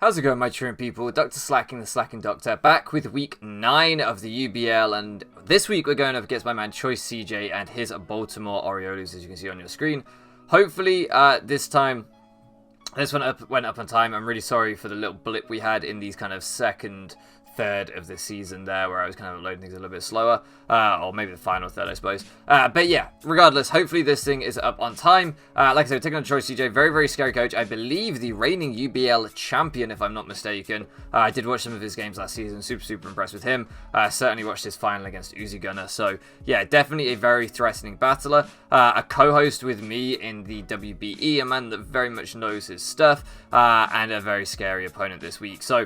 How's it going, my truant people? DrSlaking, the Slacking Doctor, back with week 9 of the UBL, and this week we're going up against my man ChoiceCJ and his Baltimore Oriolus, as you can see on your screen. Hopefully, this time, this one went up on time. I'm really sorry for the little blip we had in these kind of second third of the season there, where I was kind of loading things a little bit slower, or maybe the final third, I suppose. But yeah, regardless, hopefully this thing is up on time. Like I said, we're taking on ChoiceCJ, very, very scary coach. I believe the reigning UBL champion, if I'm not mistaken. I did watch some of his games last season, super impressed with him. Certainly watched his final against Uzi Gunner, so yeah, definitely a very threatening battler. A co-host with me in the WBE, a man that very much knows his stuff, and a very scary opponent this week. So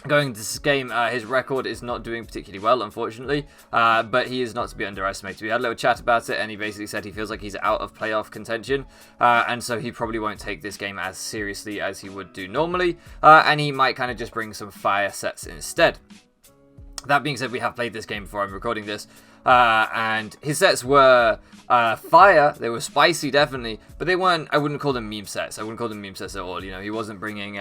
going into this game, his record is not doing particularly well, unfortunately, but he is not to be underestimated. We had a little chat about it, and he basically said he feels like he's out of playoff contention, and so he probably won't take this game as seriously as he would do normally, and he might kind of just bring some fire sets instead. That being said, we have played this game before. I'm recording this, and his sets were fire. They were spicy, definitely, but they weren't, I wouldn't call them meme sets. I wouldn't call them meme sets at all. You know, he wasn't bringing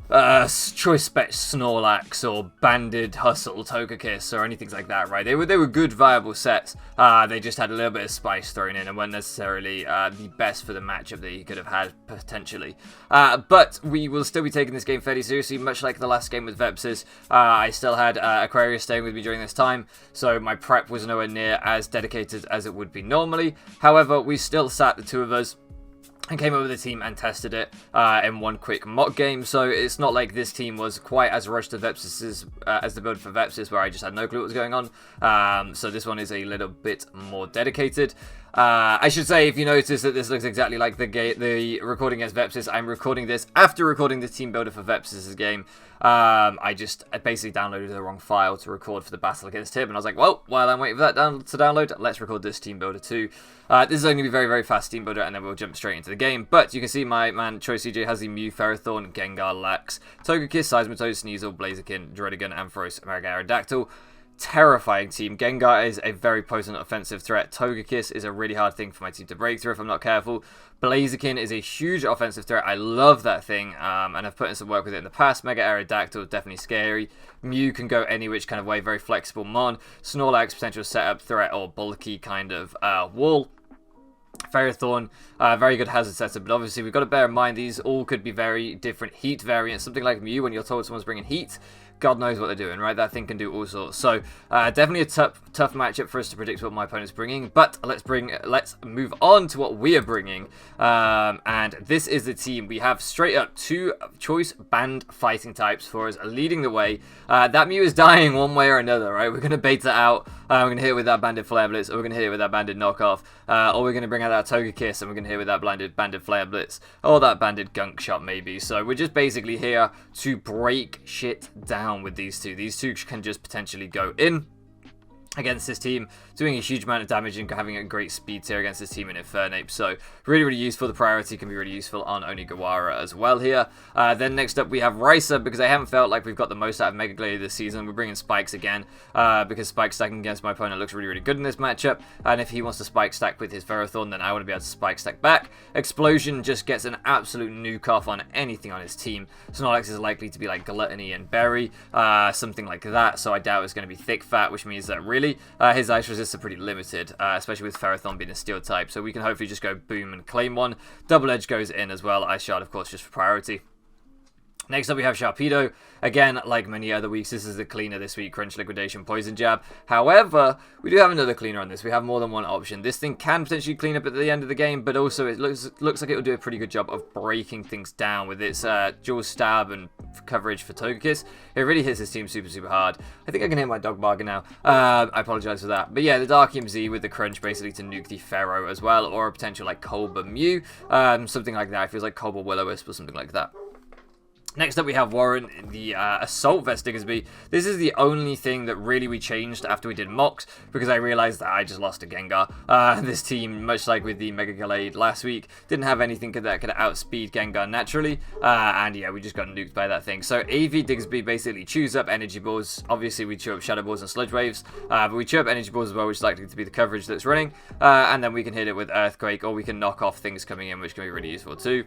ChoiceSpecs Snorlax or Banded Hustle Togekiss or anything like that, right? They were good, viable sets. They just had a little bit of spice thrown in and weren't necessarily the best for the matchup that he could have had potentially. But we will still be taking this game fairly seriously, much like the last game with Vepsis. I still had Aquarius staying with me during this time, so my prep was nowhere near as dedicated as it would be normally. However, we still sat, the two of us, and came up with a team and tested it in one quick mock game. So it's not like this team was quite as rushed to Vepsis as the build for Vepsis, where I just had no clue what was going on. So this one is a little bit more dedicated. I should say, if you notice that this looks exactly like the recording against Vepsis, I'm recording this after recording the team builder for Vepsis' game. I basically downloaded the wrong file to record for the battle against him, and I was like, well, while I'm waiting for that to download, let's record this team builder too. This is only going to be very, very fast team builder, and then we'll jump straight into the game. But you can see my man ChoiceCJ has the Mew, Ferrothorn, Gengar, Lax, Togekiss, Seismitoad, Sneasel, Blaziken, DrSlaking, Ampharos, Aerodactyl. Terrifying team. Gengar is a very potent offensive threat. Togekiss is a really hard thing for my team to break through if I'm not careful. Blaziken is a huge offensive threat. I love that thing, and I've put in some work with it in the past. Mega Aerodactyl is definitely scary. Mew can go any which kind of way, very flexible mon. Snorlax, potential setup threat or bulky kind of wall. Ferrothorn, very good hazard setup, but obviously we've got to bear in mind these all could be very different heat variants. Something like Mew, when you're told someone's bringing heat, God knows what they're doing, right? That thing can do all sorts. So definitely a tough matchup for us to predict what my opponent's bringing. But let's move on to what we are bringing. And this is the team. We have straight up 2 choice banned fighting types for us, leading the way. That Mew is dying one way or another, right? We're going to bait it out. We're going to hit it with that Banded Flare Blitz, or we're going to hit it with that Banded Knockoff, or we're going to bring out that Togekiss, and we're going to hit it with that Banded Flare Blitz, or that Banded Gunk Shot maybe. So we're just basically here to break shit down with these two. These two can just potentially go in against this team, doing a huge amount of damage and having a great speed tier against this team in Infernape. So really, really useful. The priority can be really useful on Onigawara as well here. Then next up we have Raisa, because I haven't felt like we've got the most out of Mega Gladiator this season. We're bringing Spikes again, because Spike stacking against my opponent looks really, really good in this matchup. And if he wants to Spike stack with his Ferrothorn, then I want to be able to Spike stack back. Explosion just gets an absolute nuke off on anything on his team. Snorlax is likely to be like Gluttony and Berry, something like that. So I doubt it's going to be Thick Fat, which means that really his ice resists are pretty limited, especially with Ferrothorn being a steel type, so we can hopefully just go boom and claim one. Double Edge goes in as well. Ice Shard, of course, just for priority. Next up we have Sharpedo. Again, like many other weeks, this is the cleaner this week, Crunch, Liquidation, Poison Jab. However, we do have another cleaner on this. We have more than one option. This thing can potentially clean up at the end of the game, but also it looks like it will do a pretty good job of breaking things down with its dual stab and coverage for Togekiss. It really hits his team super hard. I think I can hit my dog bargain now. I apologize for that. But yeah, the Darkium Z with the Crunch basically to nuke the Pharaoh as well, or a potential like Colbur Mew, something like that. It feels like Colbur Will-O-Wisp or something like that. Next up we have Warren, the Assault Vest Diggersby. This is the only thing that really we changed after we did mocks, because I realized that I just lost to Gengar. This team, much like with the Mega Gallade last week, didn't have anything that could outspeed Gengar naturally, and yeah, we just got nuked by that thing. So AV Diggersby basically chews up Energy Balls. Obviously we chew up Shadow Balls and Sludge Waves, but we chew up Energy Balls as well, which is likely to be the coverage that's running, and then we can hit it with Earthquake, or we can knock off things coming in, which can be really useful too.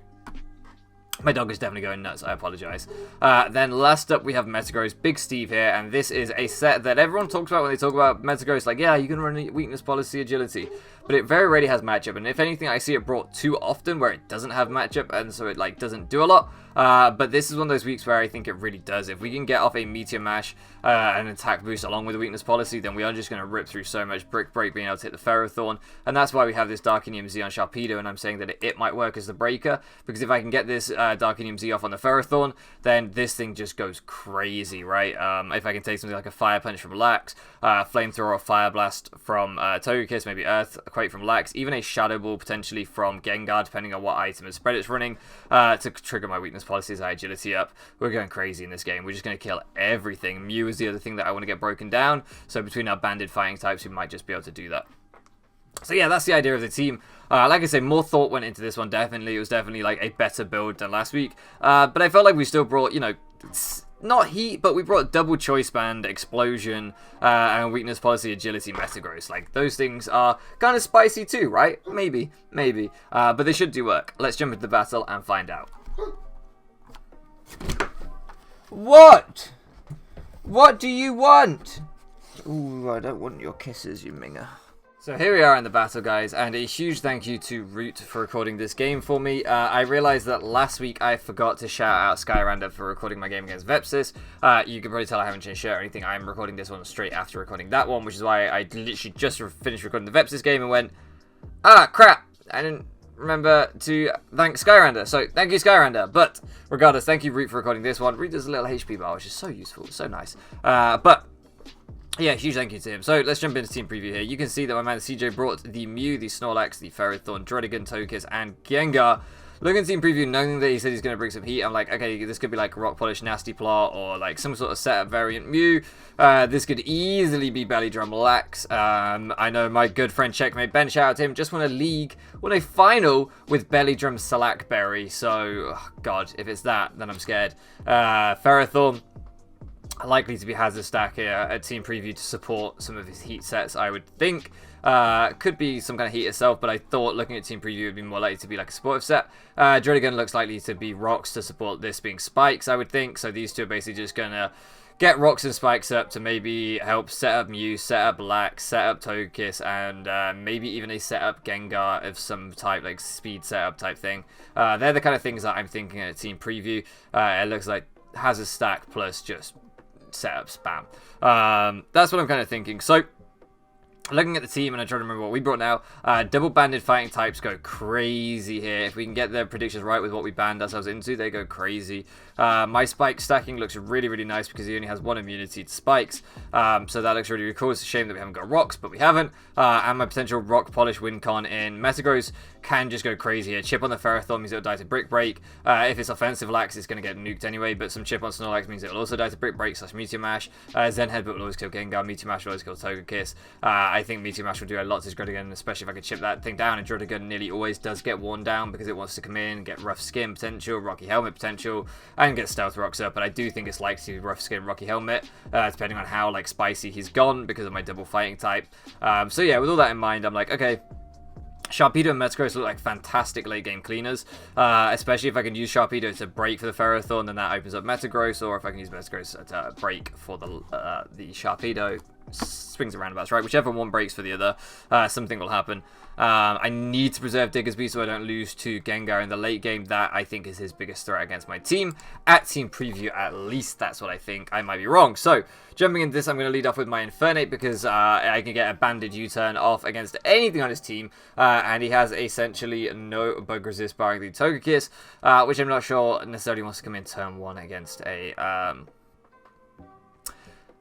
My dog is definitely going nuts, I apologize. Then last up we have Metagross, Big Steve here, and this is a set that everyone talks about when they talk about Metagross, like, yeah, you can run a weakness policy agility, but it very rarely has matchup, and if anything, I see it brought too often where it doesn't have matchup, and so it, like, doesn't do a lot. But this is one of those weeks where I think it really does. If we can get off a Meteor Mash, an attack boost along with a weakness policy, then we are just going to rip through so much. Brick Break being able to hit the Ferrothorn, and that's why we have this Darkinium Z on Sharpedo, and I'm saying that it might work as the breaker, because if I can get this Darkinium Z off on the Ferrothorn, then this thing just goes crazy, right? If I can take something like a Fire Punch from Lax, Flamethrower or Fire Blast from Togekiss, maybe Earthquake from Lax, even a Shadow Ball potentially from Gengar, depending on what item and spread it's running, to trigger my weakness policies, I agility up. We're going crazy in this game. We're just going to kill everything. Mew is the other thing that I want to get broken down, so between our banded fighting types, we might just be able to do that. So yeah, that's the idea of the team. Like I say, more thought went into this one, definitely. It was definitely like a better build than last week. But I felt like we still brought, you know, not heat, but we brought double choice band, explosion, and weakness policy, agility, Metagross. Like, those things are kind of spicy too, right? Maybe. But they should do work. Let's jump into the battle and find out. What? What do you want? Ooh, I don't want your kisses, you minger. So here we are in the battle, guys, and a huge thank you to Root for recording this game for me. I realized that last week I forgot to shout out Skyranda for recording my game against Vepsis. You can probably tell I haven't changed shirt or anything. I'm recording this one straight after recording that one, which is why I literally just finished recording the Vepsis game and went, ah, crap, I didn't remember to thank Skyranda. So thank you, Skyranda. But regardless, thank you, Root, for recording this one. Root does a little HP bar, which is so useful, so nice. But yeah, huge thank you to him. So let's jump into team preview here. You can see that my man CJ brought the Mew, the Snorlax, the Ferrothorn, DrSlaking, Togekiss, and Gengar. Looking at team preview, knowing that he said he's going to bring some heat, I'm like, okay, this could be like Rock Polish Nasty Plot or like some sort of setup variant Mew. This could easily be Belly Drum Lax. I know my good friend Checkmate Ben, shout out to him, just won a league, won a final with Belly Drum Salakberry. So, oh God, if it's that, then I'm scared. Ferrothorn, likely to be Hazard Stack here at team preview to support some of his heat sets, I would think. Could be some kind of heat itself, but I thought looking at team preview would be more likely to be like a supportive set. DrSlaking looks likely to be Rocks to support this being Spikes, I would think. So these two are basically just going to get Rocks and Spikes up to maybe help set up Mew, set up Lax, set up Togekiss, and maybe even a set up Gengar of some type, like speed setup type thing. They're the kind of things that I'm thinking at team preview. It looks like Hazard Stack plus just setup spam. That's what I'm kind of thinking. So looking at the team, and I'm trying to remember what we brought now, double banded fighting types go crazy here. If we can get the predictions right with what we banned ourselves into, they go crazy. My spike stacking looks really, really nice because he only has one immunity to spikes. So that looks really, really cool. It's a shame that we haven't got rocks, but we haven't. And my potential rock polish win con in Metagross can just go crazy here. Chip on the Ferrothorn means it'll die to Brick Break. If it's offensive Lax, it's going to get nuked anyway, but some chip on Snorlax means it'll also die to Brick Break / Meteor Mash. Zen Headbutt will always kill Gengar. Meteor Mash will always kill Togekiss. I think Meteor Mash will do a lot to DrSlaking, especially if I can chip that thing down, and DrSlaking nearly always does get worn down because it wants to come in, get Rough Skin potential, Rocky Helmet potential, and get Stealth Rocks up, but I do think it's likely to be Rough Skin, Rocky Helmet, depending on how like spicy he's gone because of my double fighting type. So yeah, with all that in mind, I'm like, okay, Sharpedo and Metagross look like fantastic late game cleaners, especially if I can use Sharpedo to break for the Ferrothorn, then that opens up Metagross, or if I can use Metagross to break for the Sharpedo. Swings and roundabouts, right? Whichever one breaks for the other, something will happen. I need to preserve Diggersby so I don't lose to Gengar in the late game. That, I think, is his biggest threat against my team. At team preview, at least, that's what I think. I might be wrong. So, jumping into this, I'm going to lead off with my Infernape because I can get a banded U-turn off against anything on his team. And he has essentially no bug resist barring the Togekiss, which I'm not sure necessarily wants to come in turn 1 against a...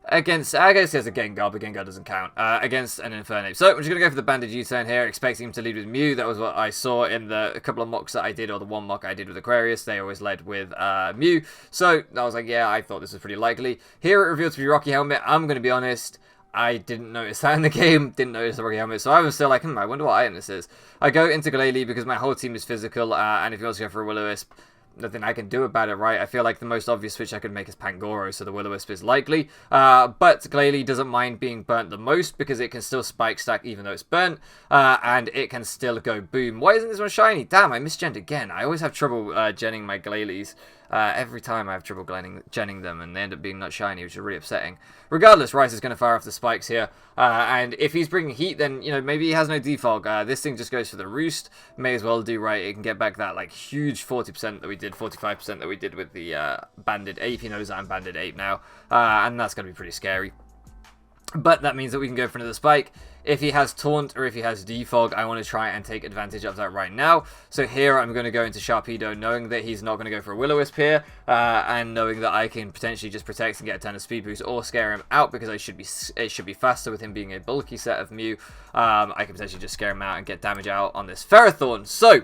I guess he has a Gengar, but Gengar doesn't count, against an Infernape. So, I'm just going to go for the banded U-turn here, expecting him to lead with Mew. That was what I saw in a couple of mocks that I did, or the one mock I did with Aquarius. They always led with Mew. So, I was like, yeah, I thought this was pretty likely. Here, it revealed to be Rocky Helmet. I'm going to be honest, I didn't notice that in the game, didn't notice the Rocky Helmet, so I was still like, I wonder what item this is. I go into Glalie because my whole team is physical, and if you also go for a Will-O-Wisp, nothing I can do about it, right? I feel like the most obvious switch I could make is Pangoro, so the Will-O-Wisp is likely. But Glalie doesn't mind being burnt the most because it can still spike stack even though it's burnt, and it can still go boom. Why isn't this one shiny? Damn, I misgenned again. I always have trouble genning my Glalies. Every time I have trouble genning them, and they end up being not shiny, which is really upsetting. Regardless, Rice is going to fire off the spikes here, and if he's bringing heat, then, you know, maybe he has no defog. This thing just goes for the roost. May as well do, right? It can get back that, like, huge 40% that we did, 45% that we did with the Banded Ape. He knows that I'm Banded Ape now, and that's going to be pretty scary. But that means that we can go for another spike. If he has Taunt or if he has Defog, I want to try and take advantage of that right now. So here I'm going to go into Sharpedo, knowing that he's not going to go for a Will-O-Wisp here, and knowing that I can potentially just protect and get a ton of speed boost or scare him out, because it should be faster with him being a bulky set of Mew. I can potentially just scare him out and get damage out on this Ferrothorn. So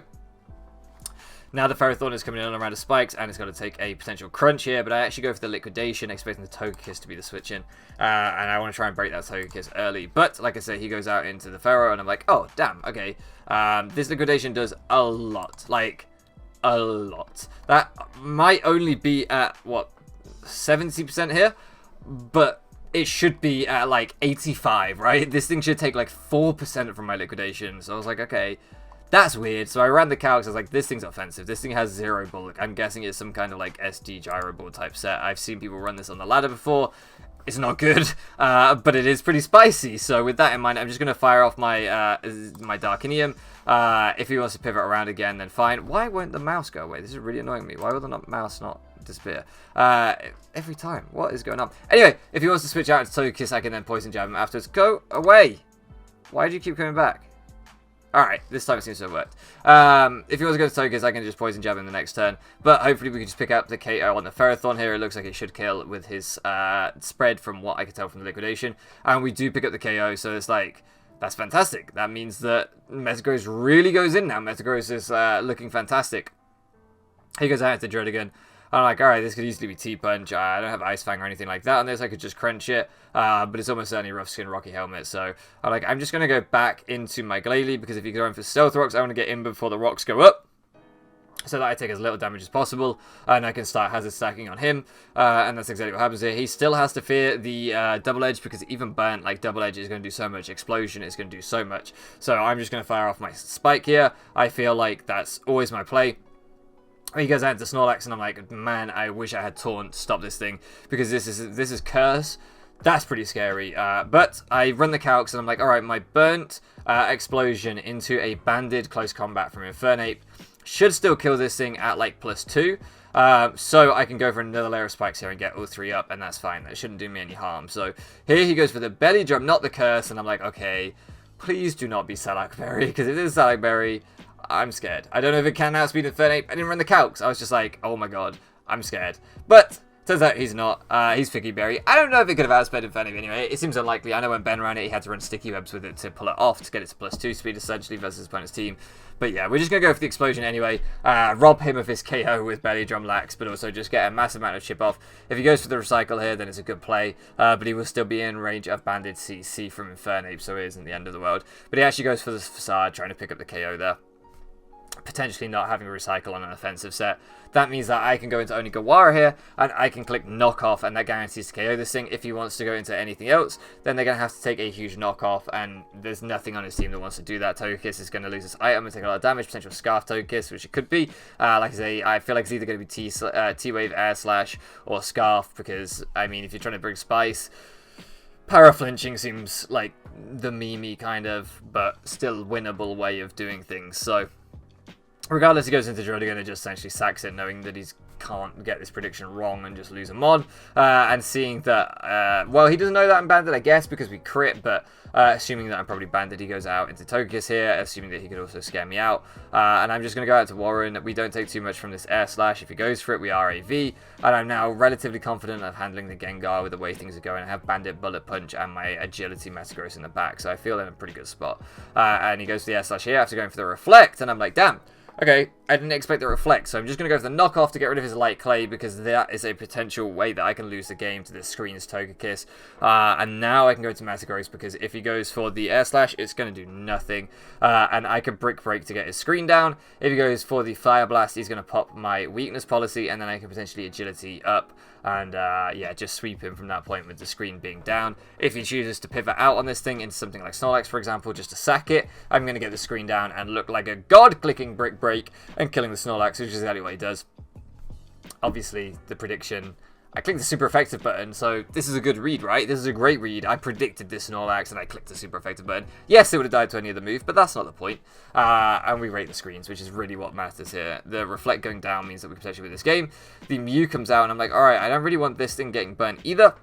now the Ferrothorn is coming in on a round of spikes, and it's going to take a potential crunch here, but I actually go for the Liquidation, expecting the Togekiss to be the switch in, and I want to try and break that Togekiss early. But, like I said, he goes out into the Ferro, and I'm like, oh, damn, okay. This Liquidation does a lot, like, a lot. That might only be at, what, 70% here, but it should be at, like, 85, right? This thing should take, like, 4% from my Liquidation, so I was like, okay, that's weird. So I ran the calcs. I was like, this thing's offensive. This thing has 0 bulk. I'm guessing it's some kind of like SD gyro ball type set. I've seen people run this on the ladder before. It's not good, but it is pretty spicy. So with that in mind, I'm just going to fire off my my Darkinium. If he wants to pivot around again, then fine. Why won't the mouse go away? This is really annoying me. Why will the mouse not disappear? Every time. What is going on? Anyway, if he wants to switch out into Togekiss, I can then Poison Jab him afterwards. Go away. Why do you keep coming back? Alright, this time it seems to have worked. If he wants to go to Togekiss, I can just Poison Jab him the next turn. But hopefully we can just pick up the KO on the Ferrothorn here. It looks like it should kill with his spread from what I can tell from the Liquidation. And we do pick up the KO, so it's like, that's fantastic. That means that Metagross really goes in now. Metagross is looking fantastic. He goes out into Druddigon. I'm like, alright, this could easily be T-Punch. I don't have Ice Fang or anything like that on this. I could just crunch it. But it's almost certainly Rough Skin, Rocky Helmet. So I'm just going to go back into my Glalie, because if you go in for Stealth Rocks, I want to get in before the rocks go up, so that I take as little damage as possible, and I can start hazard stacking on him, and that's exactly what happens here. He still has to fear the Double Edge, because even burnt, like, Double Edge is going to do so much. Explosion is going to do so much. So I'm just going to fire off my Spike here. I feel like that's always my play. He goes out into Snorlax, and I'm like, man, I wish I had Taunt to stop this thing, because this is Curse. That's pretty scary. But I run the calcs, and I'm like, alright, my burnt Explosion into a banded close combat from Infernape should still kill this thing at like +2. So I can go for another layer of spikes here and get all 3 up, and that's fine. That shouldn't do me any harm. So here he goes for the Belly Drum, not the Curse, and I'm like, okay, please do not be Salakberry, because if it is Salakberry, I'm scared. I don't know if it can outspeed Infernape. I didn't run the calcs. I was just like, oh my god, I'm scared. But turns out he's not. He's Figgy Berry. I don't know if it could have outsped Infernape anyway. It seems unlikely. I know when Ben ran it, he had to run Sticky Webs with it to pull it off to get it to +2 speed, essentially, versus his opponent's team. But yeah, we're just going to go for the Explosion anyway. Rob him of his KO with Belly Drum Lax, but also just get a massive amount of chip off. If he goes for the Recycle here, then it's a good play. But he will still be in range of Banded CC from Infernape, so it isn't the end of the world. But he actually goes for the Facade, trying to pick up the KO there. Potentially not having a Recycle on an offensive set. That means that I can go into only Gawara here, and I can click Knock Off, and that guarantees to KO this thing. If he wants to go into anything else, then they're going to have to take a huge Knock Off, and there's nothing on his team that wants to do that. Togekiss is going to lose this item and take a lot of damage. Potential Scarf Togekiss, which it could be. Like I say, I feel like it's either going to be T-Wave, Air Slash, or Scarf, because, I mean, if you're trying to bring Spice, Para Flinching seems like the meme kind of, but still winnable way of doing things. So regardless, he goes into Druddigon and just essentially sacks it, knowing that he can't get this prediction wrong and just lose a mod. And seeing that, well, he doesn't know that I'm banded, I guess, because we crit, but assuming that I'm probably banded, he goes out into Togekiss here, assuming that he could also scare me out. And I'm just going to go out to Warren. We don't take too much from this Air Slash. If he goes for it, we are AV. And I'm now relatively confident of handling the Gengar with the way things are going. I have Bandit, Bullet Punch, and my Agility Metagross in the back, so I feel in a pretty good spot. And he goes for the Air Slash here after going for the Reflect, and I'm like, damn. Okay, I didn't expect the reflect, so I'm just going to go for the knockoff to get rid of his light clay, because that is a potential way that I can lose the game to this screen's Togekiss. And now I can go to Metagross, because if he goes for the Air Slash, it's going to do nothing. And I can Brick Break to get his screen down. If he goes for the Fire Blast, he's going to pop my weakness policy, and then I can potentially Agility up. And yeah, just sweep him from that point with the screen being down. If he chooses to pivot out on this thing into something like Snorlax, for example, just to sack it, I'm going to get the screen down and look like a god clicking Brick Break and killing the Snorlax, which is exactly what he does. Obviously, the prediction... I clicked the super effective button, so this is a good read, right? This is a great read. I predicted this Snorlax, and I clicked the super effective button. Yes, it would have died to any other move, but that's not the point. And we rate the screens, which is really what matters here. The reflect going down means that we can potentially win this game. The Mew comes out, and I'm like, alright, I don't really want this thing getting burnt either.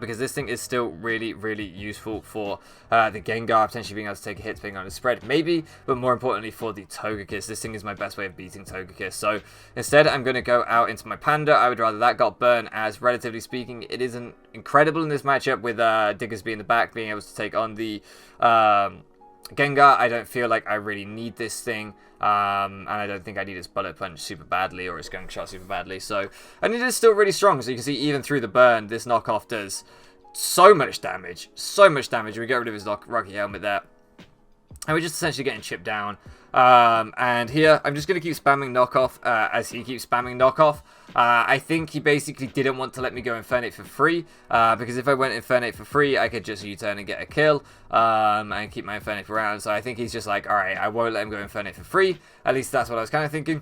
Because this thing is still really, really useful for the Gengar potentially being able to take a hit depending on the spread, maybe, but more importantly for the Togekiss. This thing is my best way of beating Togekiss. So instead, I'm going to go out into my Panda. I would rather that got burned, as relatively speaking, it isn't incredible in this matchup with Diggersby in the back being able to take on the Gengar. I don't feel like I really need this thing. And I don't think I need its Bullet Punch super badly or its Gunk Shot super badly. So, and it is still really strong. So you can see even through the burn, this knockoff does so much damage. So much damage. We get rid of his Rocky Helmet there. And we're just essentially getting chipped down. And here, I'm just going to keep spamming knockoff as he keeps spamming knockoff. I think he basically didn't want to let me go Infernape for free, because if I went Infernape for free, I could just U-turn and get a kill, and keep my Infernape around. So I think he's just like, alright, I won't let him go Infernape for free. At least that's what I was kind of thinking.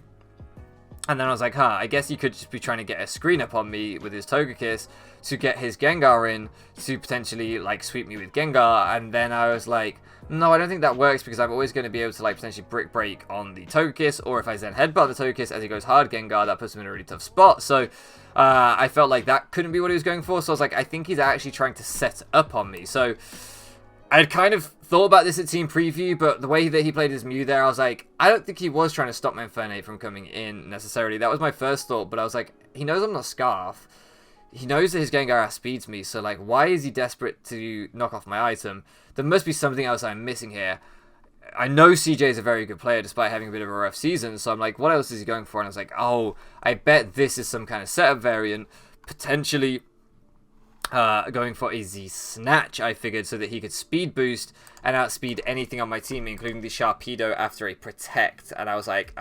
And then I was like, I guess he could just be trying to get a screen up on me with his Togekiss to get his Gengar in to potentially, like, sweep me with Gengar. And then I was like, no, I don't think that works, because I'm always going to be able to, like, potentially Brick Break on the Togekiss, or if I then Headbutt the Togekiss as he goes hard Gengar, that puts him in a really tough spot. So I felt like that couldn't be what he was going for. So I was like, I think he's actually trying to set up on me. So I had kind of thought about this at Team Preview, but the way that he played his Mew there, I was like, I don't think he was trying to stop my Infernape from coming in necessarily. That was my first thought, but I was like, he knows I'm not Scarf. He knows that his Gengar outspeeds me, so like, why is he desperate to knock off my item? There must be something else I'm missing here. I know CJ is a very good player despite having a bit of a rough season, so I'm like, what else is he going for? And I was like, oh, I bet this is some kind of setup variant, potentially going for a Z Snatch, I figured, so that he could speed boost and outspeed anything on my team, including the Sharpedo after a Protect. And I was like,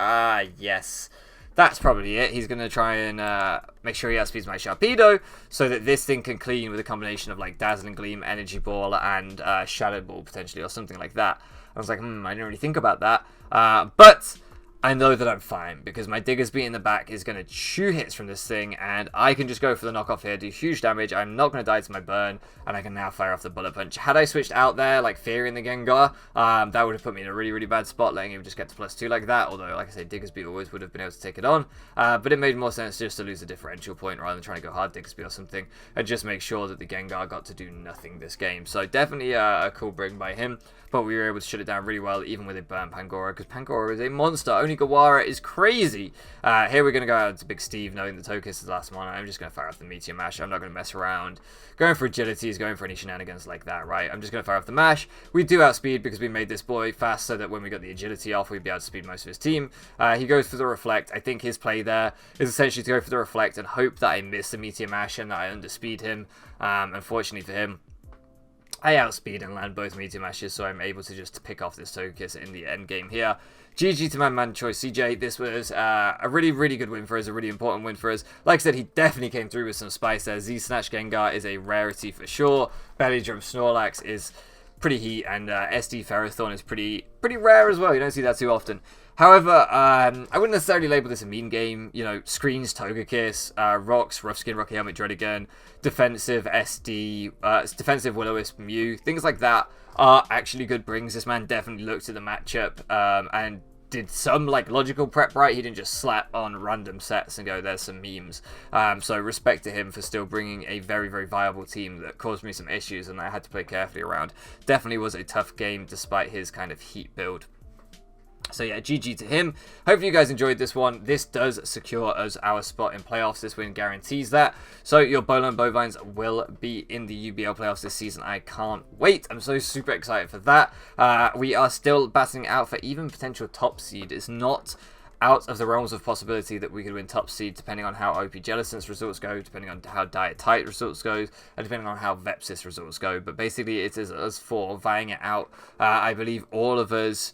yes. That's probably it. He's going to try and make sure he outspeeds my Sharpedo so that this thing can clean with a combination of like Dazzling Gleam, Energy Ball, and Shadow Ball potentially, or something like that. I was like, I didn't really think about that. But I know that I'm fine, because my Diggersby in the back is going to chew hits from this thing, and I can just go for the knockoff here, do huge damage. I'm not going to die to my burn, and I can now fire off the Bullet Punch. Had I switched out there, like fearing the Gengar, that would have put me in a really, really bad spot, letting him just get to +2 like that, although, like I said, Diggersby always would have been able to take it on, but it made more sense just to lose a differential point rather than trying to go hard Diggersby or something, and just make sure that the Gengar got to do nothing this game. So definitely a cool bring by him, but we were able to shut it down really well, even with a burnt Pangoro, because Pangoro is a monster. Only Gawara is crazy. Here we're going to go out to Big Steve, knowing the Togekiss is the last one. I'm just going to fire off the Meteor Mash. I'm not going to mess around. Going for agility is going for any shenanigans like that, right? I'm just going to fire off the Mash. We do outspeed because we made this boy fast so that when we got the agility off, we'd be able to speed most of his team. He goes for the Reflect. I think his play there is essentially to go for the Reflect and hope that I miss the Meteor Mash and that I underspeed him. Unfortunately for him, I outspeed and land both Meteor Mashes, so I'm able to just pick off this Togekiss in the end game here. GG to my man Choice CJ. This was a really, really good win for us, a really important win for us. Like I said, he definitely came through with some spice there. Z-Snatch Gengar is a rarity for sure. Belly Drum Snorlax is pretty heat, and SD Ferrothorn is pretty rare as well. You don't see that too often. However, I wouldn't necessarily label this a mean game. You know, Screens, Togekiss, Rocks, Rough Skin, Rocky Helmet, Dreadigan, Defensive, SD, Defensive Will-O-Wisp, Mew, things like that are actually good brings. This man definitely looked at the matchup and did some like logical prep right. He didn't just slap on random sets and go, there's some memes. So respect to him for still bringing a very, very viable team that caused me some issues and I had to play carefully around. Definitely was a tough game despite his kind of heat build. So yeah, GG to him. Hopefully you guys enjoyed this one. This does secure us our spot in playoffs. This win guarantees that. So your Bowland Bovines will be in the UBL playoffs this season. I can't wait. I'm so super excited for that. We are still battling out for even potential top seed. It's not out of the realms of possibility that we could win top seed, depending on how OPJellicent's results go, depending on how DietTight results go, and depending on how Vepsis results go. But basically, it is us four vying it out. I believe all of us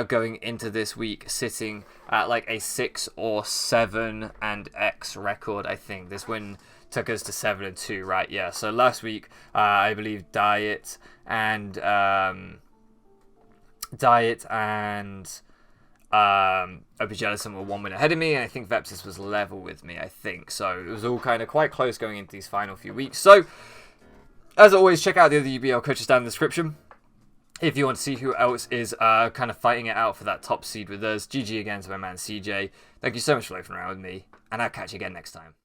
going into this week sitting at like a 6 or 7 and X record. I think this win took us to 7 and 2, right? Yeah. So last week, I believe Diet and OPJellicent were 1 win ahead of me, and I think Vepsis was level with me, I think. So it was all kind of quite close going into these final few weeks. So, as always, check out the other UBL coaches down in the description if you want to see who else is kind of fighting it out for that top seed with us. GG again to my man CJ. Thank you so much for loafing around with me, and I'll catch you again next time.